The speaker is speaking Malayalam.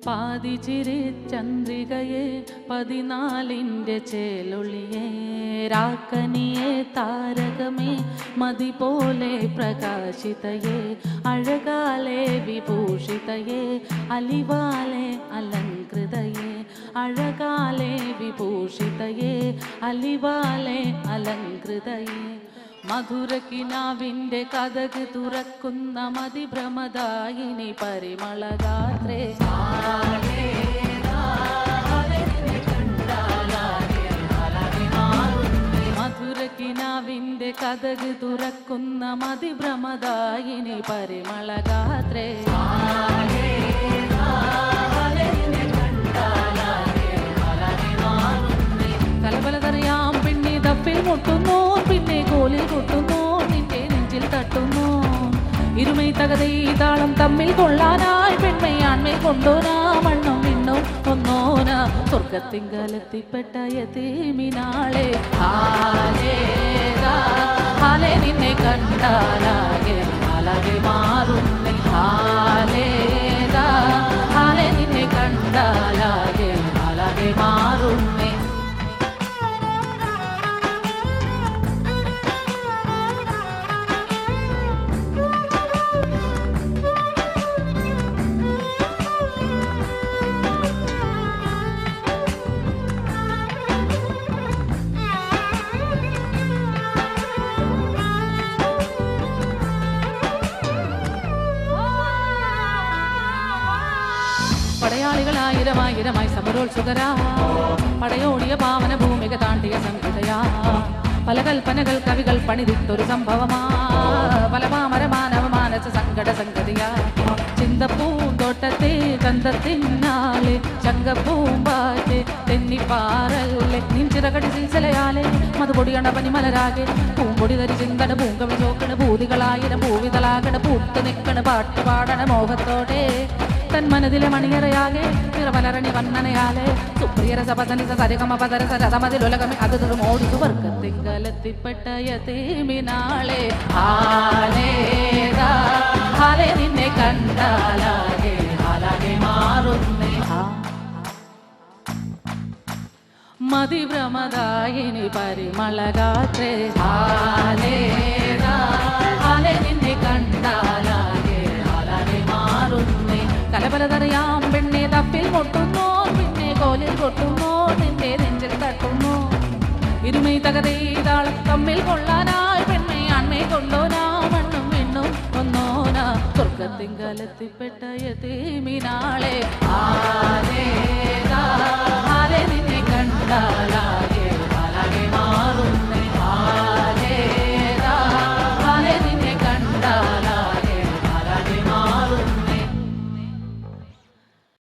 പാതിച്ചിരി ചന്ദ്രികയെ 14ന്റെ ചേലൊളിയേ രാക്കനിയെ താരകമേ മതി പോലെ പ്രകാശിതയേ അഴകാലെ വിഭൂഷിതയേ അലിവാലെ അലങ്കൃതയേ അഴകാലെ വിഭൂഷിതയേ അലിവാലെ അലങ്കൃതയേ മധുരക്കിനാവിൻ്റെ കഥക് തുറക്കുന്ന മതിഭ്രമദായിനി പരിമളഗാത്രേ മധുരക്കിനാവിൻ്റെ കഥക് തുറക്കുന്ന മതിഭ്രമദായിനി പരിമളഗാത്രേ കലബലതറിയാം പിന്നെ തപ്പിൽ മുട്ടുന്നു പിന്നെ കോലിൽ കൊട്ടുന്നു നിന്റെ നെഞ്ചിൽ തട്ടുന്നു ഇരുമൈ തകതൈ താളം തമ്മിൽ കൊള്ളാനായി പെൺമൈ ആൺമേൽ കൊണ്ടോനാ മണ്ണും വിണ്ണും ഒന്നോന സ്വർഗത്തിങ്കലെത്തിപ്പെട്ട യതീമിനാളെ ഹാലേ നിന്നെ കണ്ടാലാകെ അലകെ മാറുന്നേ ഹാലേ നിന്നെ കണ്ടാലാകെ അലകെ മാറുന്നേ പടയാളികളായിരമായിരമായി സമരോത്സുകരാ പടയോടിയ പാവന ഭൂമിക താണ്ടിയ സംഹിതയാ പല കൽപ്പനകൾ കവികൾ പണിതിട്ടൊരു സംഭവമാ പല പാമരമാനവ മാനസ സങ്കട സംഗതിയാ ചിന്തപ്പൂന്തോട്ടത്തെ ചന്തത്തിനാലെ ചങ്കപ്പൂമ്പാറ്റെ തെന്നിപ്പാറല്ലേ നിഞ്ചിറകടി സിൽസിലയാലെ മധുപൊടിയണ പനിമലരാകെ പൂമ്പൊടി തരി ചിന്തട പൂങ്കവി ചോക്കണ ഭൂതികളായിരം പൂവിതളാകണ പൂത്ത് നിൽക്കണ പാട്ട് പാടണ മോഹത്തോടെ തൻ മനതിലെ മണിയറയാകെ നിറമലരണി വന്നനയാലെ സുപ്രിയര സപസനിസ സരിഗമ പദരസ രഥമതിലുലകമേ അത് ഓടിച്ചു വർക്കത്തിങ്കലെത്തിപ്പെട്ട യതീമിനാളെ ഹാലേ നിന്നെ കണ്ടാലാകെ അലകെ മാറുന്നേ മതിഭ്രമദായിനി പരിമളഗാത്രേ ഹാലേ നിന്നെ കണ്ടാലാകെ അലകെ മാറുന്നേ കലപലതറിയാം പെണ്ണെ തപ്പിൽ മുട്ടുന്നു പിന്നെ കോലിൽ കൊട്ടുന്നു നിന്റെ നെഞ്ചിൽ തട്ടുന്നു ഇരുമൈ തകതൈ താളം തമ്മിൽ കൊള്ളാനായി പെണ്ണെ ആൺമേ കൊണ്ടോനാ മണ്ണും വിണ്ണും ഒന്നോന സ്വർഗത്തിങ്കലെത്തിപ്പെട്ട യതീമിനാളെ